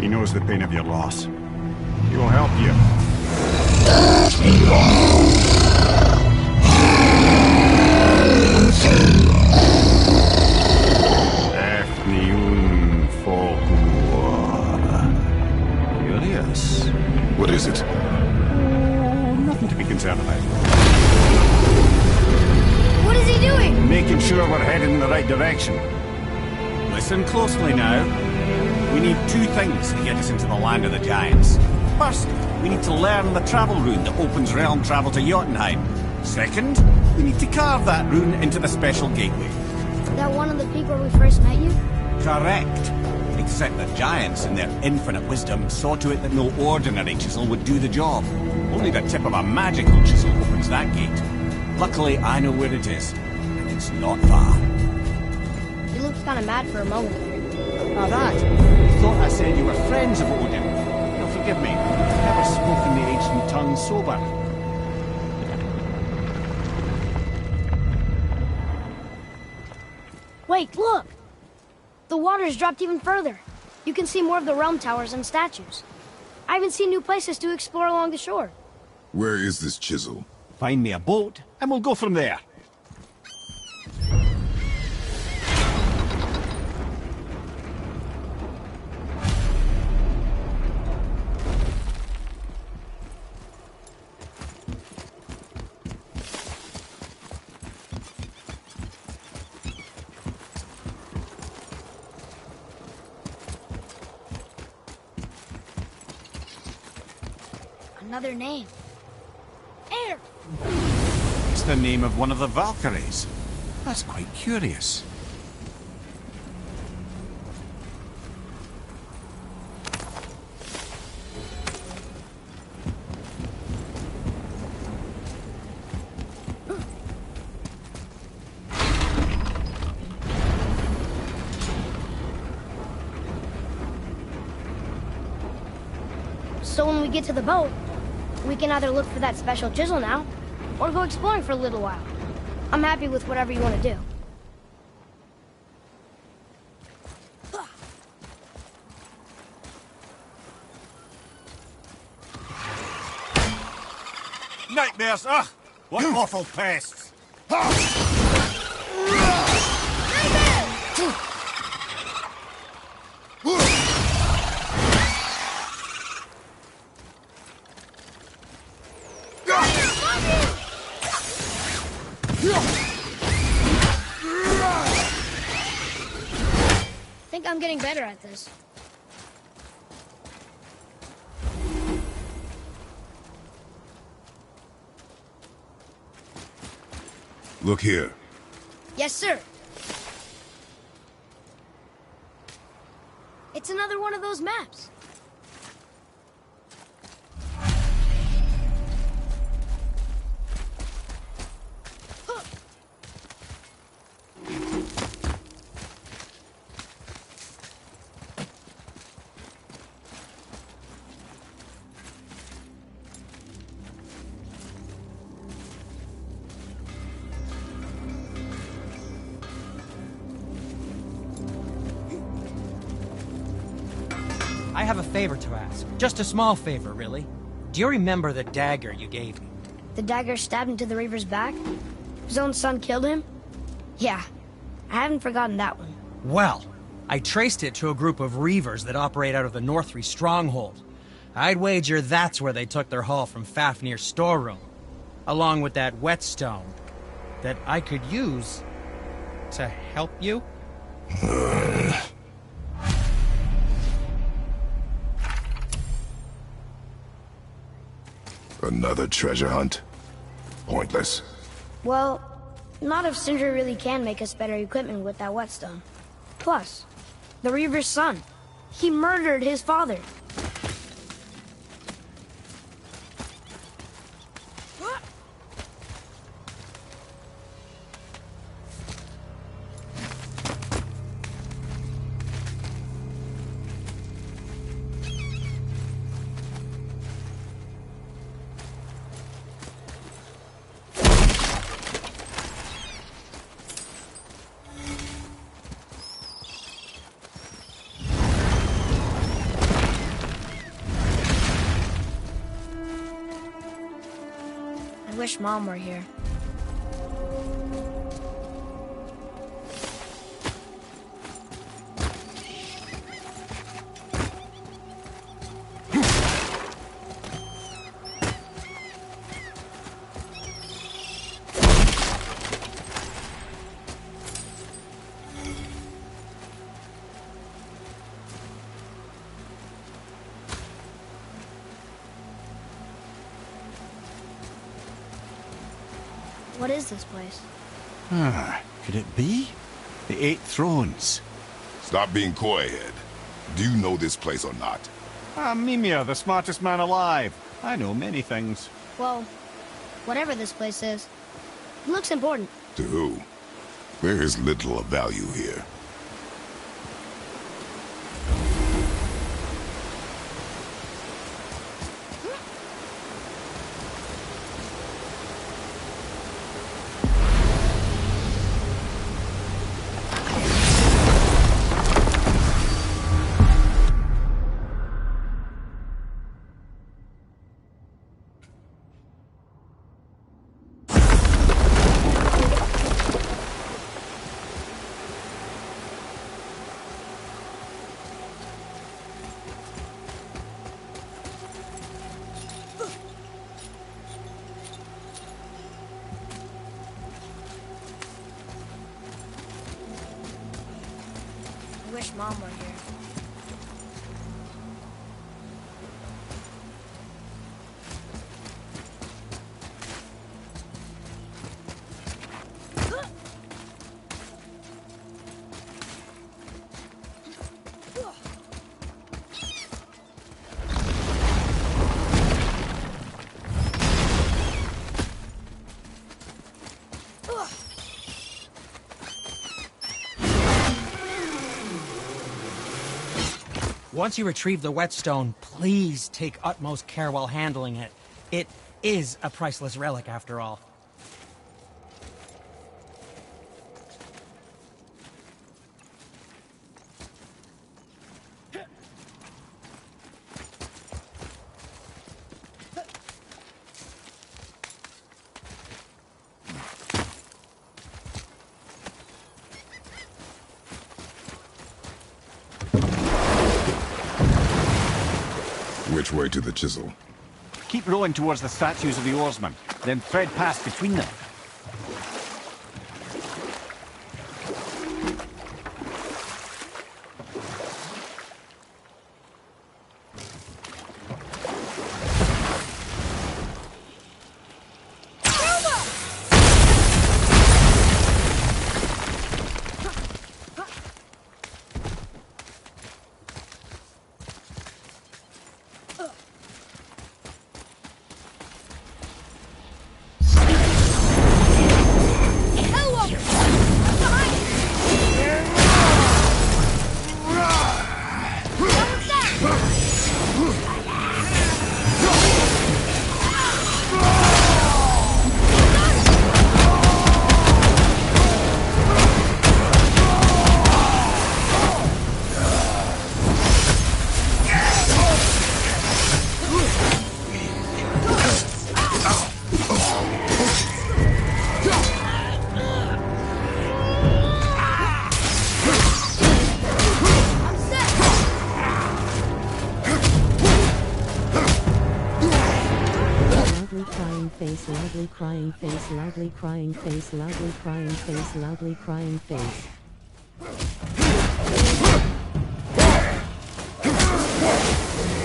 [SPEAKER 2] He knows the pain of your loss. He will help you. Curious.
[SPEAKER 6] What is it?
[SPEAKER 2] Oh, nothing to be concerned about.
[SPEAKER 1] What is he doing?
[SPEAKER 2] Making sure we're headed in the right direction. Listen closely now. We need two things to get us into the land of the giants. First, we need to learn the travel rune that opens realm travel to Jotunheim. Second, we need to carve that rune into the special gateway.
[SPEAKER 1] That one of the peak where we first met you?
[SPEAKER 2] Correct. Except the giants, in their infinite wisdom, saw to it that no ordinary chisel would do the job. Only the tip of a magical chisel opens that gate. Luckily, I know where it is, and it's not far.
[SPEAKER 1] You looked kind of mad for a moment there.
[SPEAKER 2] Now that, you thought I said you were friends of Odin. You'll forgive me, I've never spoken the ancient tongue sober.
[SPEAKER 1] Wait, look! The water's dropped even further. You can see more of the realm towers and statues. I even see new places to explore along the shore.
[SPEAKER 6] Where is this chisel?
[SPEAKER 2] Find me a boat, and we'll go from there.
[SPEAKER 1] Another name. Air!
[SPEAKER 2] It's the name of one of the Valkyries. That's quite curious.
[SPEAKER 1] So when we get to the boat, we can either look for that special chisel now, or go exploring for a little while. I'm happy with whatever you want to do.
[SPEAKER 2] Nightmares, ugh! What awful pests!
[SPEAKER 1] I think I'm getting better at this.
[SPEAKER 6] Look here.
[SPEAKER 1] Yes, sir. It's another one of those maps.
[SPEAKER 11] I have a favor to ask. Just a small favor, really. Do you remember the dagger you gave me?
[SPEAKER 1] The dagger stabbed into the Reaver's back? His own son killed him? Yeah, I haven't forgotten that one.
[SPEAKER 11] Well, I traced it to a group of Reavers that operate out of the Northry stronghold. I'd wager that's where they took their haul from Fafnir's storeroom, along with that whetstone that I could use to help you.
[SPEAKER 6] Another treasure hunt? Pointless.
[SPEAKER 1] Well, not if Sindri really can make us better equipment with that whetstone. Plus, the Reaver's son. He murdered his father. I wish Mom were here. What is this place?
[SPEAKER 2] Could it be? The Eight Thrones.
[SPEAKER 6] Stop being coy-head. Do you know this place or not?
[SPEAKER 2] Mimir, the smartest man alive. I know many things.
[SPEAKER 1] Well, whatever this place is, it looks important.
[SPEAKER 6] To who? There is little of value here.
[SPEAKER 1] wish Mom were here.
[SPEAKER 11] Once you retrieve the whetstone, please take utmost care while handling it. It is a priceless relic, after all.
[SPEAKER 6] Which way to the chisel?
[SPEAKER 2] Keep rowing towards the statues of the oarsmen, then thread past between them.
[SPEAKER 12] Loudly crying face, loudly crying face, loudly crying face, loudly crying face.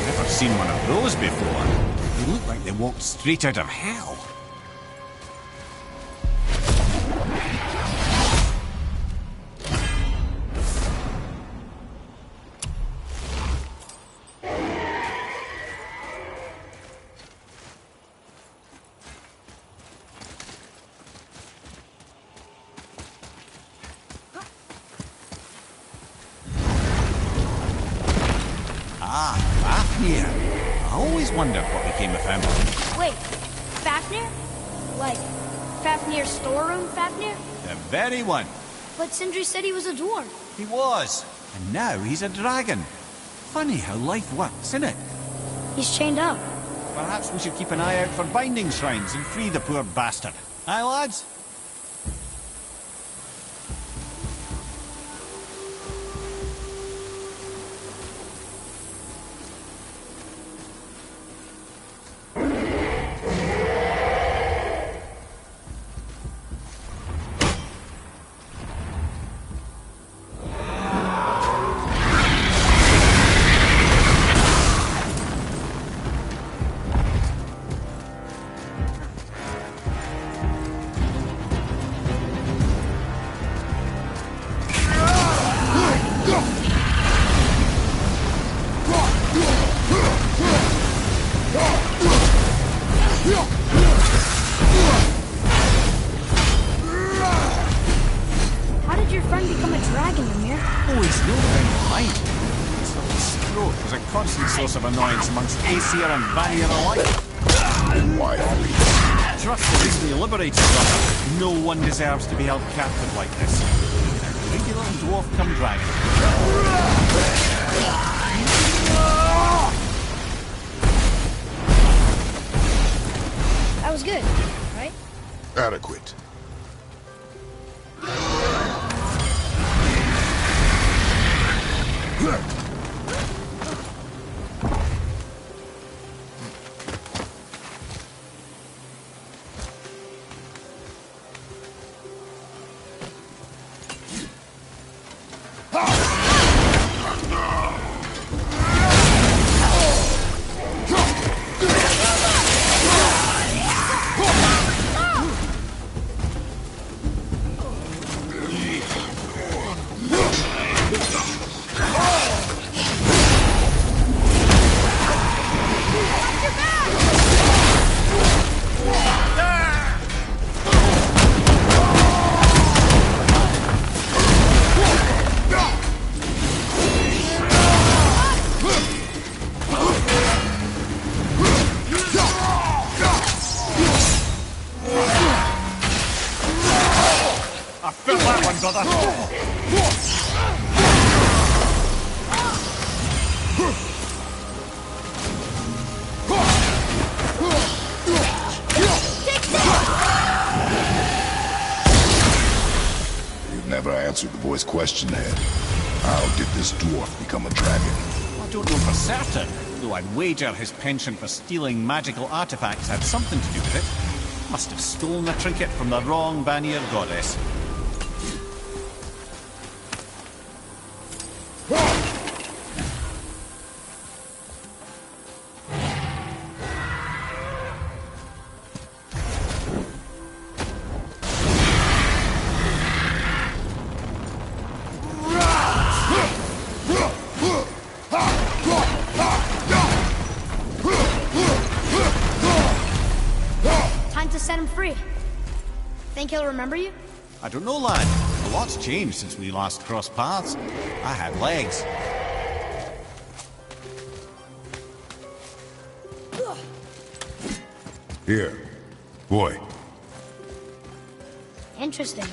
[SPEAKER 2] Never seen one of those before. They look like they walked straight out of hell. Fafnir. I always wondered what became of him.
[SPEAKER 1] Wait, Fafnir? Like, Fafnir's storeroom Fafnir?
[SPEAKER 2] The very one.
[SPEAKER 1] But Sindri said he was a dwarf.
[SPEAKER 2] He was. And now he's a dragon. Funny how life works, isn't it?
[SPEAKER 1] He's chained up.
[SPEAKER 2] Perhaps we should keep an eye out for binding shrines and free the poor bastard. Aye, lads?
[SPEAKER 1] How did your friend become a dragon, Ymir?
[SPEAKER 2] Oh, he's no friend of mine. This little scrote was a constant source of annoyance amongst Aesir and Vanir alike.
[SPEAKER 6] Why flee?
[SPEAKER 2] Trust the recently liberated brother. No one deserves to be held captive like this. A greedy little dwarf come dragon.
[SPEAKER 1] That was good, right?
[SPEAKER 6] Adequate. never answered the boy's question then. How did this dwarf become a dragon?
[SPEAKER 2] I don't know for certain, though I'd wager his penchant for stealing magical artifacts had something to do with it. Must have stolen the trinket from the wrong Vanir goddess.
[SPEAKER 1] Time to set him free. Think he'll remember you?
[SPEAKER 2] I don't know, lad. A lot's changed since we last crossed paths. I had legs.
[SPEAKER 6] Here. Boy.
[SPEAKER 1] Interesting.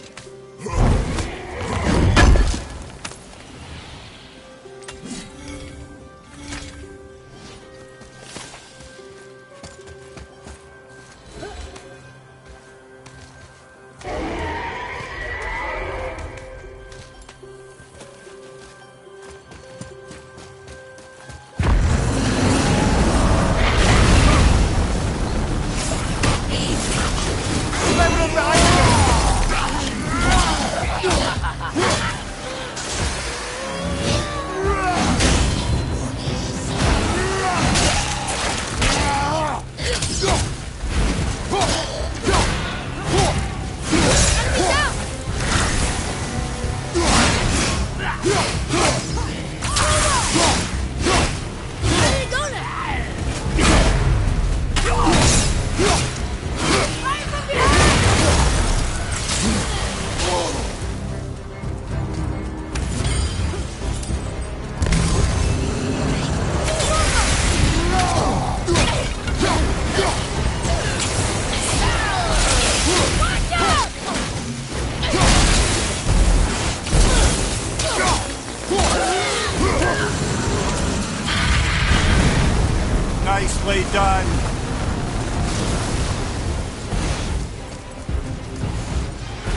[SPEAKER 2] Nicely done.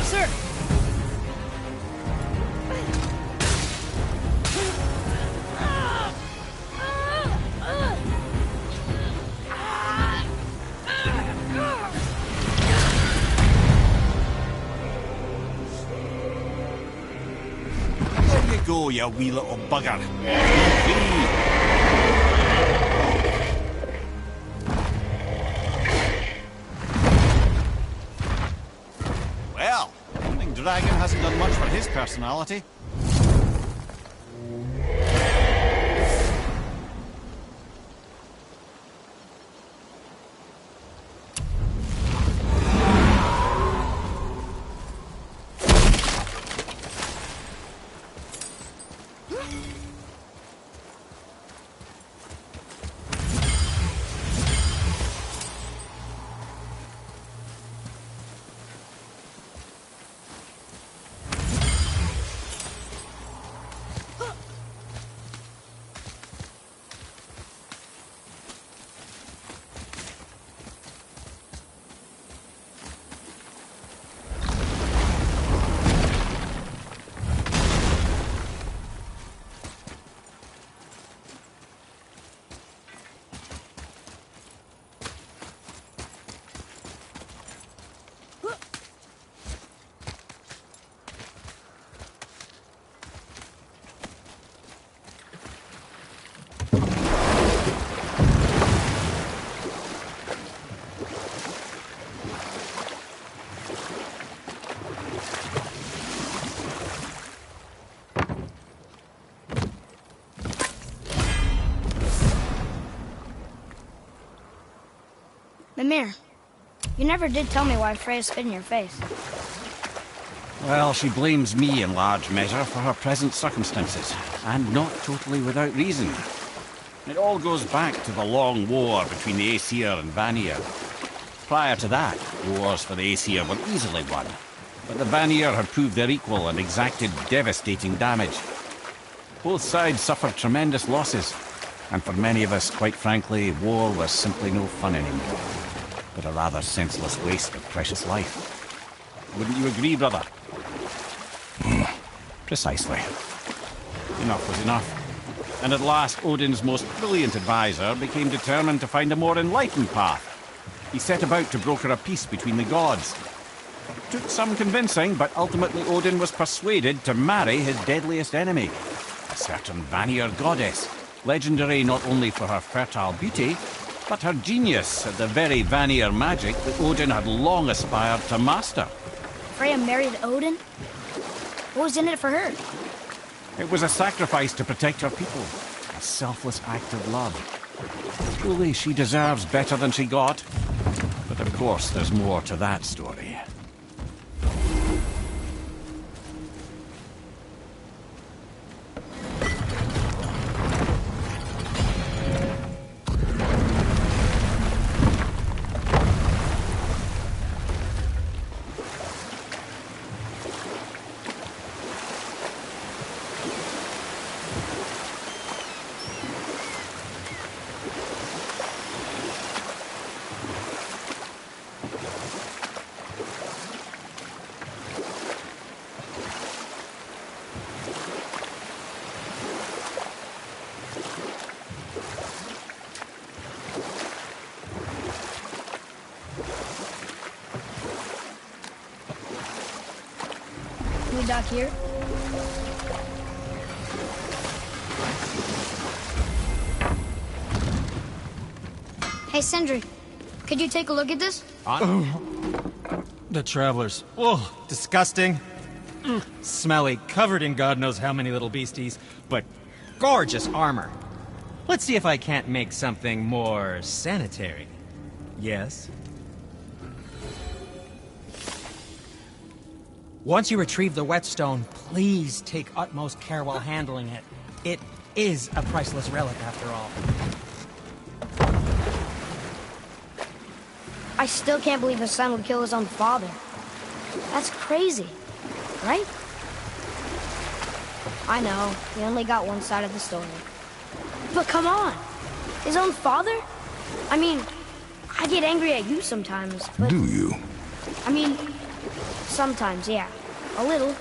[SPEAKER 1] Sir!
[SPEAKER 2] There you go, you wee little bugger. Free. Well, Running Dragon hasn't done much for his personality.
[SPEAKER 1] Mimir, you never did tell me why Freya spit in your face.
[SPEAKER 2] Well, she blames me in large measure for her present circumstances, and not totally without reason. It all goes back to the long war between the Aesir and Vanir. Prior to that, wars for the Aesir were easily won, but the Vanir had proved their equal and exacted devastating damage. Both sides suffered tremendous losses, and for many of us, quite frankly, war was simply no fun anymore, but a rather senseless waste of precious life. Wouldn't you agree, brother? Precisely. Enough was enough. And at last, Odin's most brilliant advisor became determined to find a more enlightened path. He set about to broker a peace between the gods. Took some convincing, but ultimately Odin was persuaded to marry his deadliest enemy, a certain Vanir goddess, legendary not only for her fertile beauty, but her genius at the very Vanir magic that Odin had long aspired to master.
[SPEAKER 1] Freya married Odin? What was in it for her?
[SPEAKER 2] It was a sacrifice to protect her people, a selfless act of love. Truly, she deserves better than she got. But of course, there's more to that story.
[SPEAKER 1] Can we dock here? Hey, Sindri, could you take a look at this?
[SPEAKER 11] The travelers. Oh, disgusting. Smelly, covered in God knows how many little beasties, but gorgeous armor. Let's see if I can't make something more sanitary. Yes? Once you retrieve the whetstone, please take utmost care while handling it. It is a priceless relic, after all.
[SPEAKER 1] I still can't believe his son would kill his own father. That's crazy, right? I know, we only got one side of the story. But come on! His own father? I mean, I get angry at you sometimes, but...
[SPEAKER 6] Do you?
[SPEAKER 1] I mean, sometimes, yeah. A little.